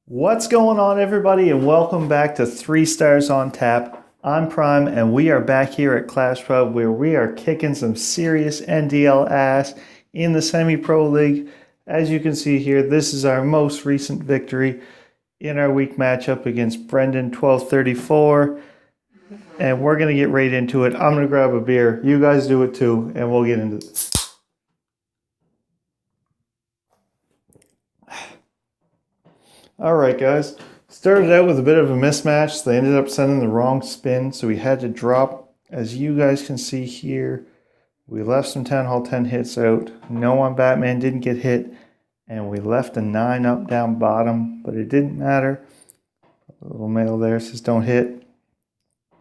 What's going on, everybody, and welcome back to 3 Stars on Tap. I'm Prime, and we are back here at ClashPub where we are kicking some serious NDL ass in the Semi Pro League. As you can see here, this is our most recent victory in our week matchup against Brendan1234, and we're going to get right into it. I'm going to grab a beer. You guys do it too, and we'll get into this. Alright guys, started out with a bit of a mismatch. They ended up sending the wrong spin, so we had to drop. As you guys can see here, we left some Town Hall 10 hits out. No on Batman didn't get hit, and we left a 9 up down bottom, but it didn't matter. A little mail there says don't hit.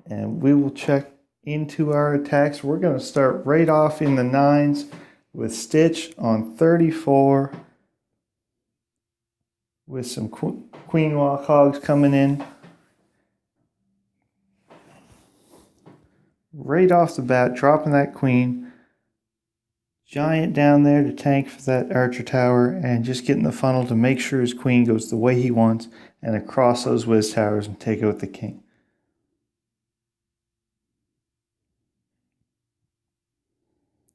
And we will check into our attacks. We're going to start right off in the 9s with Stitch on 34. With some Queen Walk Hogs coming in. Right off the bat, dropping that Queen. Giant down there to tank for that Archer Tower, and just getting the funnel to make sure his Queen goes the way he wants and across those Wiz Towers and take out the King.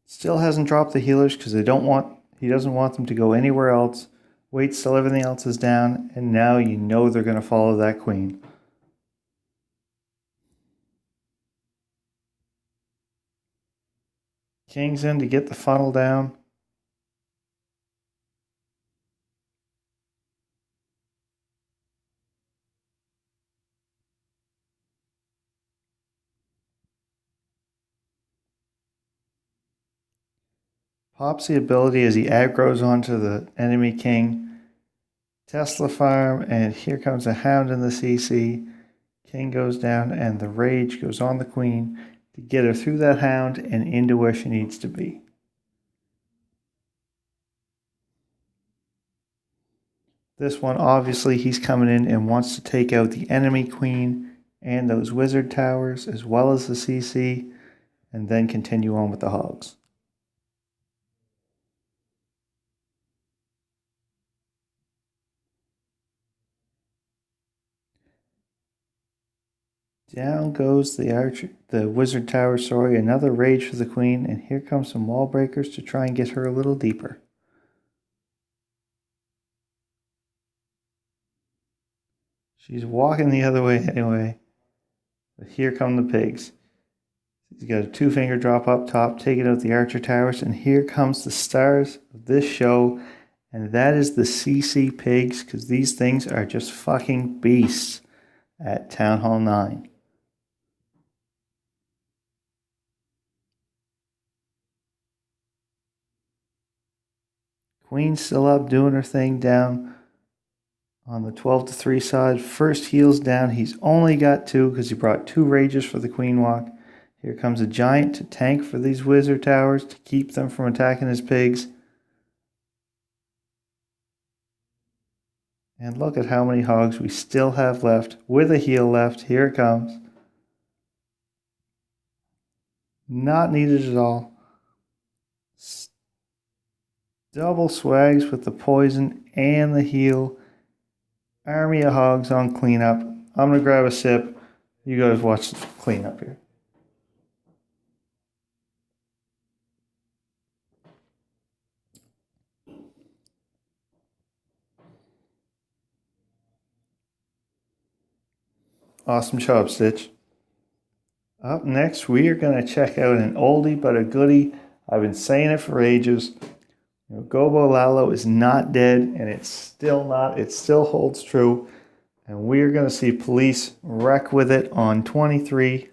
Still hasn't dropped the healers because he doesn't want them to go anywhere else. Waits till everything else is down, and now you know they're going to follow that Queen. King's in to get the funnel down. Pops the ability as he aggroes onto the enemy King. Tesla farm, and here comes a Hound in the CC. King goes down, and the Rage goes on the Queen to get her through that Hound and into where she needs to be. This one, obviously, he's coming in and wants to take out the enemy Queen and those Wizard Towers, as well as the CC, and then continue on with the Hogs. Down goes the Wizard Tower, another Rage for the Queen, and here comes some Wall Breakers to try and get her a little deeper. She's walking the other way anyway, but here come the pigs. He's got a 2-finger drop up top, taking out the Archer Towers, and here comes the stars of this show, and that is the CC pigs, because these things are just fucking beasts at Town Hall 9. Queen's still up doing her thing down on the 12-3 side. First heals down. He's only got 2 because he brought 2 Rages for the Queen Walk. Here comes a Giant to tank for these Wizard Towers to keep them from attacking his pigs. And look at how many Hogs we still have left with a heal left. Here it comes. Not needed at all. Double swags with the poison and the heal. Army of Hogs on cleanup. I'm going to grab a sip. You guys watch the cleanup here. Awesome job, Stitch. Up next, we are going to check out an oldie but a goodie. I've been saying it for ages. Gobo Lalo is not dead, and it still holds true. And we are going to see Police wreck with it on 23.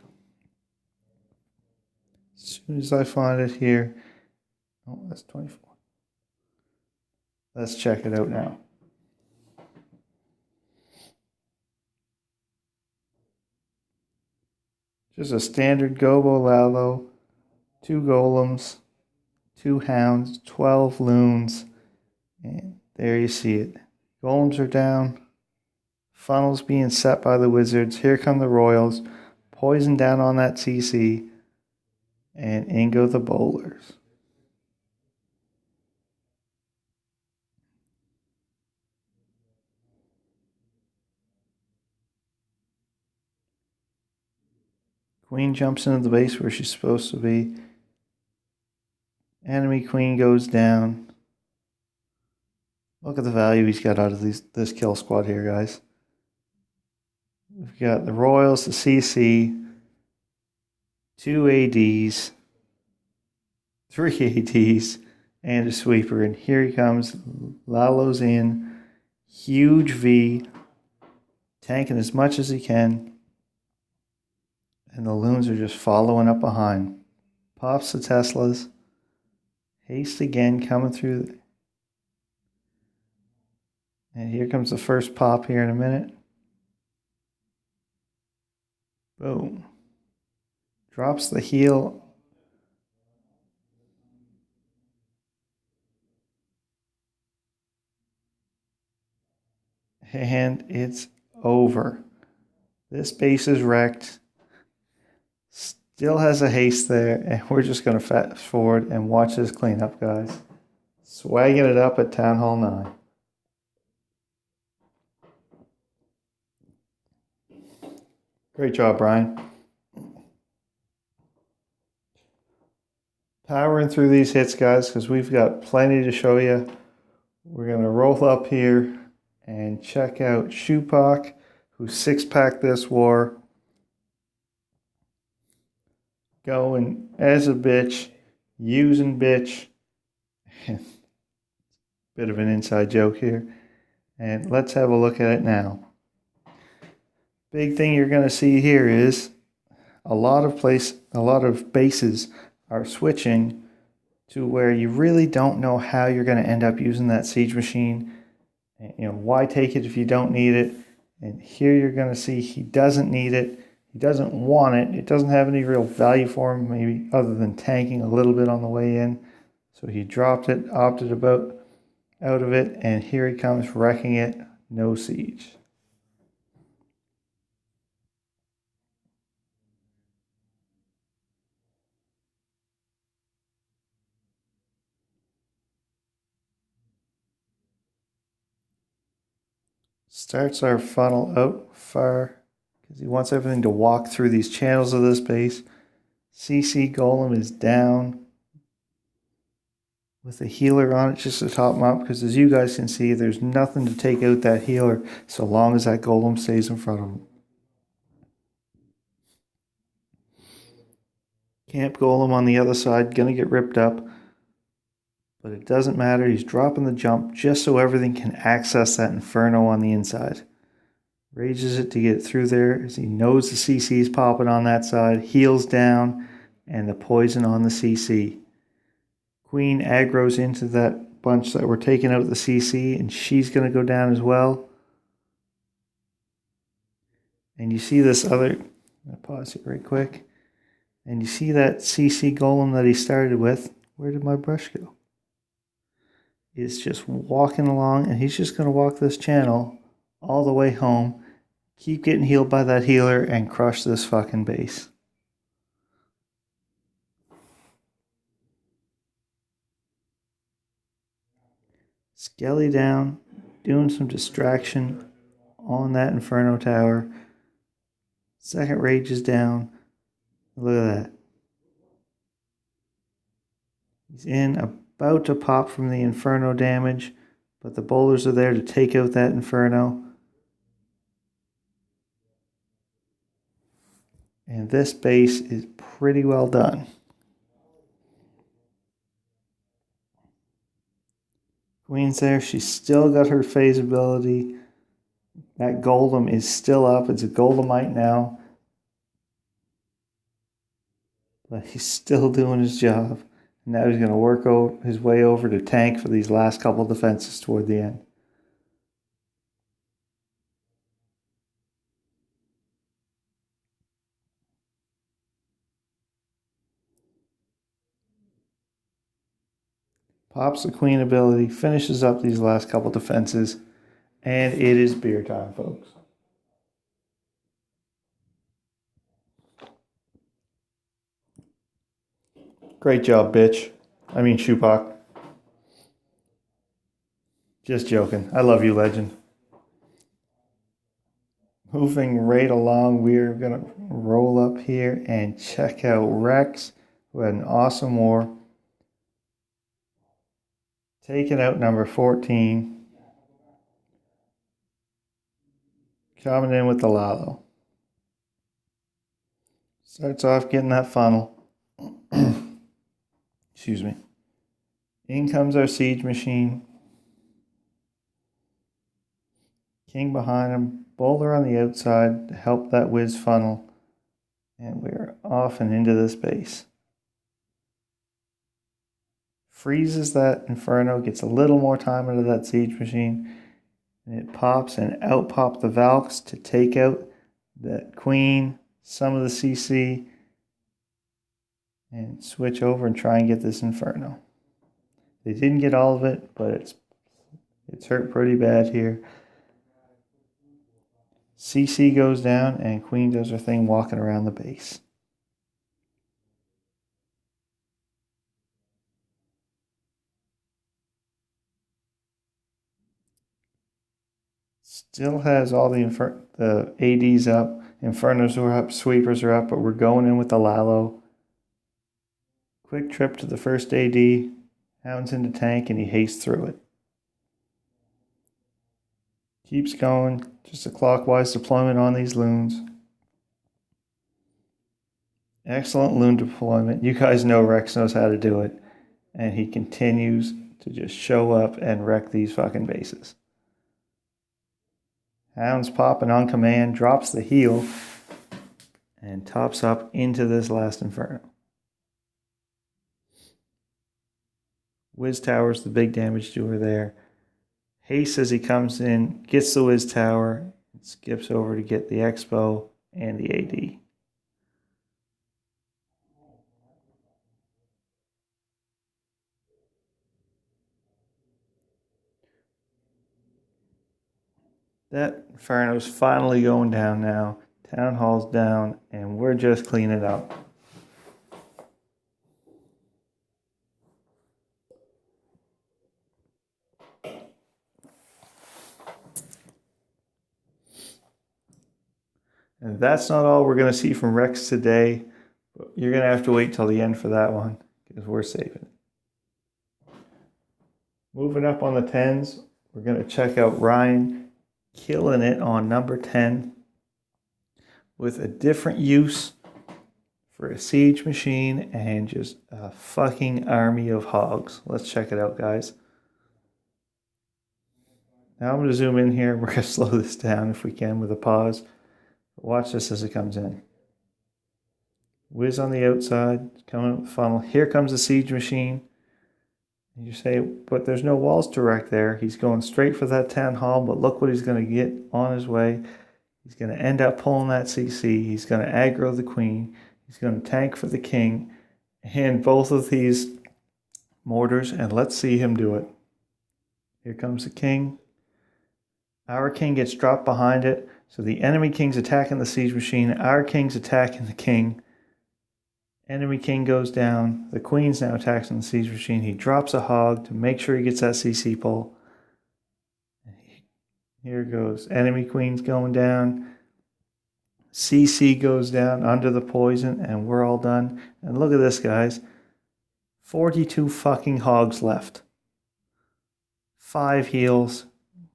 As soon as I find it here. Oh, that's 24. Let's check it out now. Just a standard Gobo Lalo, 2 Golems, 2 Hounds, 12 Loons, and there you see it. Golems are down, funnels being set by the Wizards. Here come the Royals, poison down on that CC, and in go the Bowlers. Queen jumps into the base where she's supposed to be. Enemy queen goes down. Look at the value he's got out of this kill squad here, guys. We've got the Royals, the CC, 2 ADs, 3 ADs, and a sweeper. And here he comes. Lalo's in. Huge V. Tanking as much as he can. And the loons are just following up behind. Pops the Teslas. Haste again coming through. And here comes the first pop here in a minute. Boom. Drops the heel. And it's over. This base is wrecked. Still has a haste there. And we're just going to fast forward and watch this cleanup, guys. Swagging it up at Town Hall 9. Great job, Brian. Powering through these hits, guys, because we've got plenty to show you. We're going to roll up here and check out Shupak, who 6-packed this war. Going as a bitch, using bitch. Bit of an inside joke here. And let's have a look at it now. Big thing you're going to see here is a lot of bases are switching to where you really don't know how you're going to end up using that siege machine. You know, why take it if you don't need it? And here you're going to see he doesn't need it. He doesn't want it. It doesn't have any real value for him, maybe other than tanking a little bit on the way in. So he dropped it, opted out of it, and here he comes wrecking it. No siege. Starts our funnel out far because he wants everything to walk through these channels of this base. CC Golem is down with a healer on it just to top him up, because as you guys can see, there's nothing to take out that healer so long as that Golem stays in front of him. Camp Golem on the other side, gonna get ripped up. But it doesn't matter, he's dropping the jump just so everything can access that Inferno on the inside. Rages it to get through there as he knows the CC is popping on that side. Heals down and the poison on the CC. Queen aggroes into that bunch that were taking out the CC, and she's going to go down as well. And you see this other, I'm going to pause it right quick. And you see that CC Golem that he started with. Where did my brush go? Is just walking along, and he's just going to walk this channel all the way home, keep getting healed by that healer, and crush this fucking base. Skelly down, doing some distraction on that Inferno tower. Second Rage is down. Look at that. He's in, about to pop from the Inferno damage, but the bowlers are there to take out that Inferno. And this base is pretty well done. Queen's there. She's still got her phase ability. That Golem is still up. It's a Golemite now. But he's still doing his job. And now he's going to work his way over to tank for these last couple defenses toward the end. Pops the Queen ability, finishes up these last couple defenses, and it is beer time, folks. Great job, bitch. I mean, Shupak. Just joking. I love you, legend. Moving right along, we're going to roll up here and check out Rex, who had an awesome war. Taking out number 14. Coming in with the Lalo. Starts off getting that funnel. Excuse me. In comes our siege machine. King behind him. Bowler on the outside to help that whiz funnel. And we're off and into this base. Freezes that Inferno. Gets a little more time into that siege machine. And it pops and out pop the Valks to take out that Queen, some of the CC, and switch over and try and get this Inferno. They didn't get all of it, but it's hurt pretty bad here. CC goes down and Queen does her thing walking around the base. Still has all the ADs up, Infernos are up, Sweepers are up, but we're going in with the Lalo. Quick trip to the first AD, Hounds into tank, and he hastes through it. Keeps going, just a clockwise deployment on these loons. Excellent loon deployment. You guys know Rex knows how to do it. And he continues to just show up and wreck these fucking bases. Hounds popping on command, drops the heel, and tops up into this last Inferno. Wiz Tower's the big damage doer there. Haste as he comes in, gets the Wiz Tower, and skips over to get the Expo and the AD. That Inferno's finally going down now. Town Hall's down, and we're just cleaning up. And that's not all we're going to see from Rex today. But you're going to have to wait till the end for that one, because we're saving it. Moving up on the 10s, we're going to check out Ryan. Killing it on number 10 with a different use for a siege machine and just a fucking army of hogs. Let's check it out, guys. Now I'm going to zoom in here. We're going to slow this down if we can with a pause. Watch this as it comes in. Whiz on the outside, coming up the funnel. Here comes the siege machine. You say, but there's no walls direct there. He's going straight for that town hall, but look what he's going to get on his way. He's going to end up pulling that CC. He's going to aggro the Queen. He's going to tank for the King. And both of these mortars, and let's see him do it. Here comes the King. Our King gets dropped behind it. So the enemy King's attacking the siege machine. Our King's attacking the King. Enemy King goes down. The Queen's now attacking the siege machine. He drops a hog to make sure he gets that CC pull. Here goes. Enemy Queen's going down. CC goes down under the poison, and we're all done. And look at this, guys. 42 fucking hogs left. 5 heals.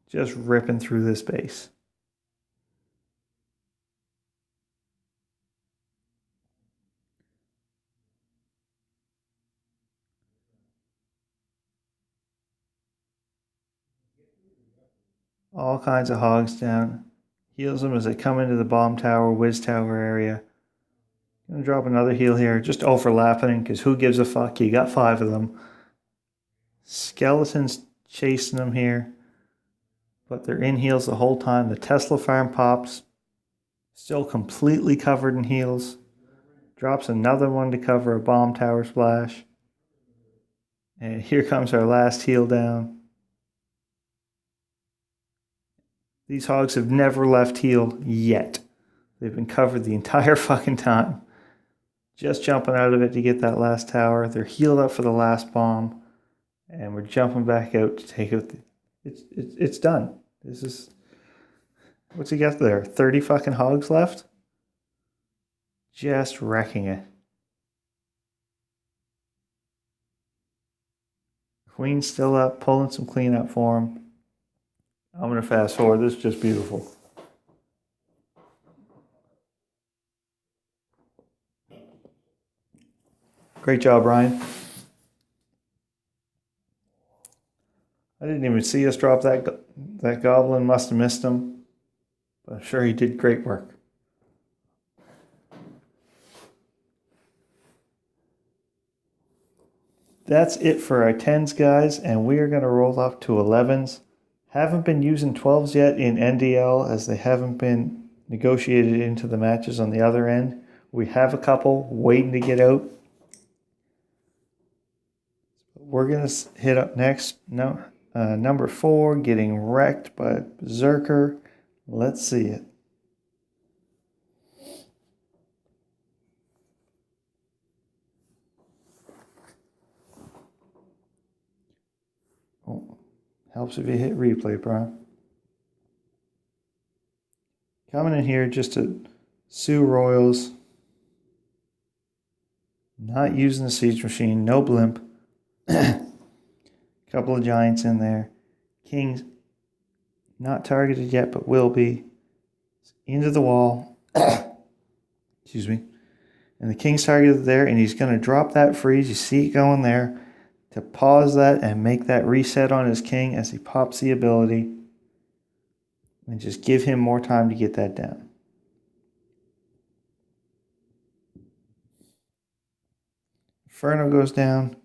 Just ripping through this base. All kinds of hogs down. Heals them as they come into the bomb tower, Wiz Tower area. Gonna drop another heal here, just overlapping, because who gives a fuck? You got 5 of them. Skeletons chasing them here. But they're in heals the whole time. The Tesla farm pops. Still completely covered in heals. Drops another one to cover a bomb tower splash. And here comes our last heal down. These hogs have never left heal yet. They've been covered the entire fucking time. Just jumping out of it to get that last tower. They're healed up for the last bomb. And we're jumping back out to take out the... It's done. This is... What's he got there? 30 fucking hogs left? Just wrecking it. Queen's still up, pulling some cleanup for him. I'm going to fast forward. This is just beautiful. Great job, Ryan. I didn't even see us drop that goblin. Must have missed him. But I'm sure he did great work. That's it for our 10s, guys, and we are going to roll up to 11s. Haven't been using 12s yet in NDL as they haven't been negotiated into the matches on the other end. We have a couple waiting to get out. We're going to hit up next. Number 4, getting wrecked by Berserker. Let's see it. Oh, helps if you hit replay, Brian. Coming in here just to sue Royals. Not using the siege machine, no blimp. Couple of giants in there. Kings not targeted yet, but will be. Into the wall. Excuse me. And the king's targeted there, and he's going to drop that freeze. You see it going there. To pause that and make that reset on his king as he pops the ability. And just give him more time to get that down. Inferno goes down.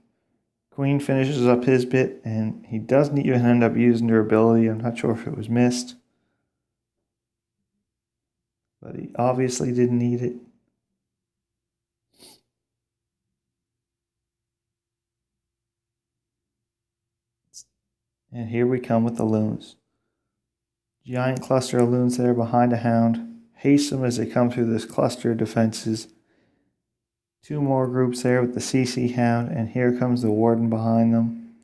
Queen finishes up his bit, and he doesn't even end up using their ability. I'm not sure if it was missed. But he obviously didn't need it. And here we come with the loons. Giant cluster of loons there behind a hound. Haste them as they come through this cluster of defenses. 2 more groups there with the CC hound, and here comes the warden behind them.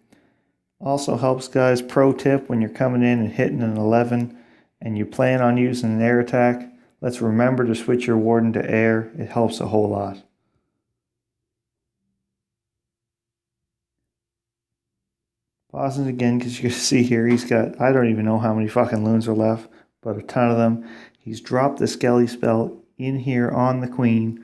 Also helps, guys, pro tip when you're coming in and hitting an 11 and you plan on using an air attack, let's remember to switch your warden to air. It helps a whole lot. Pausing again because you can see here he's got, I don't even know how many fucking loons are left, but a ton of them. He's dropped the Skelly spell in here on the queen.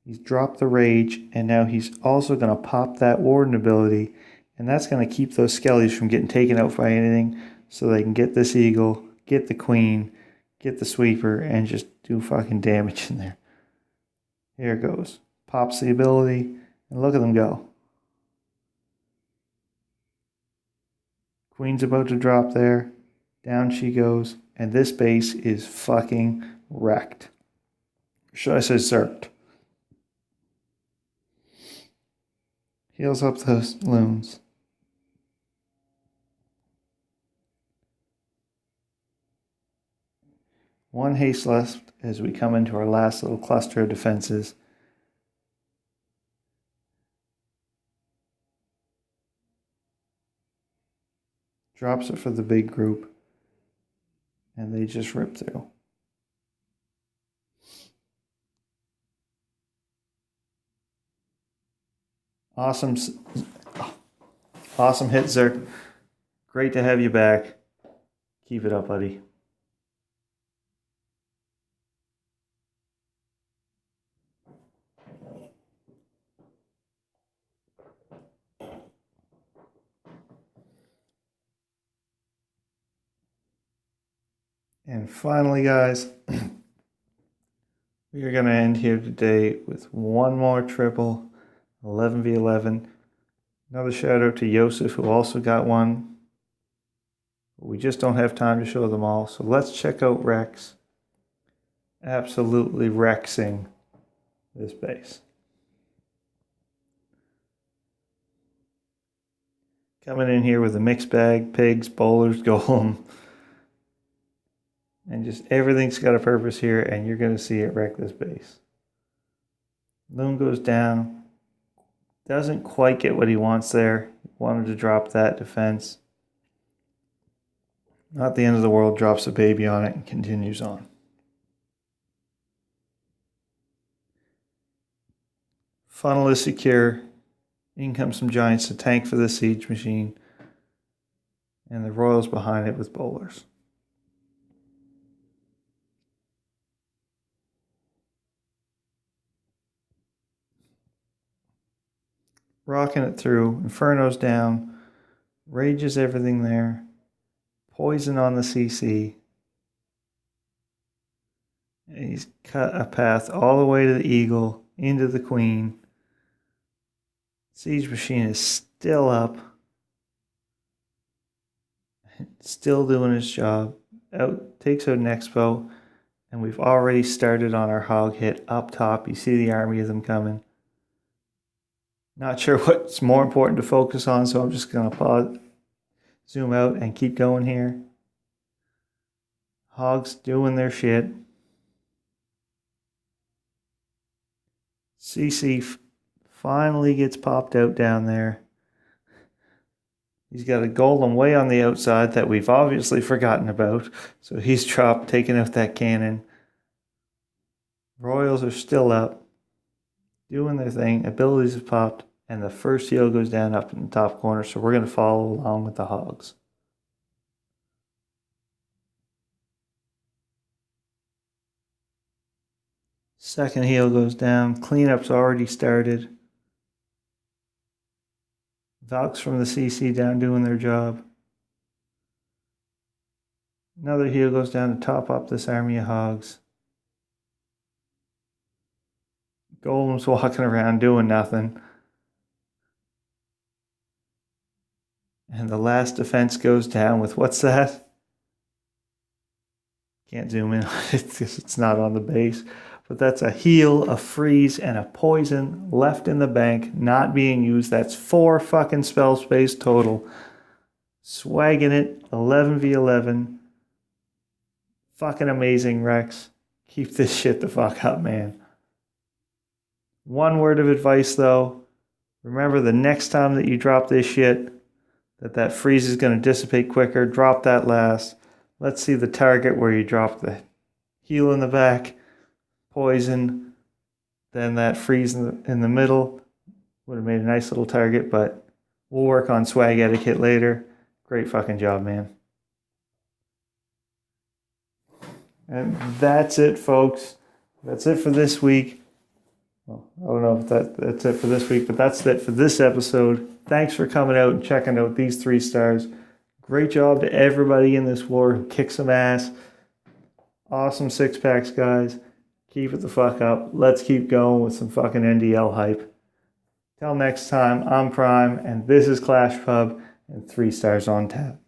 He's dropped the rage, and now he's also going to pop that warden ability, and that's going to keep those Skellies from getting taken out by anything, so they can get this eagle, get the queen, get the sweeper, and just do fucking damage in there. Here it goes. Pops the ability, and look at them go. Queen's about to drop there. Down she goes. And this base is fucking wrecked. Or should I say zerked? Heals up those loons. One haste left as we come into our last little cluster of defenses. Drops it for the big group. And they just rip through. Awesome hit, Zerk. Great to have you back. Keep it up, buddy. And finally, guys, we are going to end here today with one more triple, 11v11. Another shout out to Yosef, who also got one. We just don't have time to show them all, so let's check out Rex. Absolutely Rexing this base. Coming in here with a mixed bag, pigs, bowlers, golem. And just everything's got a purpose here, and you're going to see it wreck this base. Loon goes down. Doesn't quite get what he wants there. He wanted to drop that defense. Not the end of the world, drops a baby on it and continues on. Funnel is secure. In comes some giants to tank for the siege machine. And the royals behind it with bowlers. Rocking it through. Inferno's down. Rage is everything there. Poison on the CC. And he's cut a path all the way to the eagle, into the queen. Siege machine is still up. Still doing his job. Takes out an expo. And we've already started on our hog hit up top. You see the army of them coming. Not sure what's more important to focus on, so I'm just going to pause, zoom out, and keep going here. Hogs doing their shit. CC finally gets popped out down there. He's got a golem way on the outside that we've obviously forgotten about. So he's dropped, taking out that cannon. Royals are still up, doing their thing. Abilities have popped. And the first heal goes down up in the top corner. So we're going to follow along with the hogs. Second heal goes down. Cleanup's already started. Valks from the CC down doing their job. Another heal goes down to top up this army of hogs. Golem's walking around doing nothing. And the last defense goes down with, what's that? Can't zoom in on it because it's not on the base. But that's a heal, a freeze, and a poison left in the bank, not being used. That's 4 fucking spell space total. Swagging it, 11v11. Fucking amazing, Rex. Keep this shit the fuck up, man. One word of advice, though. Remember, the next time that you drop this shit, that freeze is going to dissipate quicker. Drop that last. Let's see the target where you drop the heal in the back, poison, then that freeze in the middle. Would have made a nice little target, but we'll work on swag etiquette later. Great fucking job, man. And that's it, folks. That's it for this week. Well, I don't know if that's it for this week, but that's it for this episode. Thanks for coming out and checking out these 3 stars. Great job to everybody in this war who kicked some ass. Awesome 6-packs, guys. Keep it the fuck up. Let's keep going with some fucking NDL hype. Till next time, I'm Prime, and this is ClashPub, and 3 stars on tap.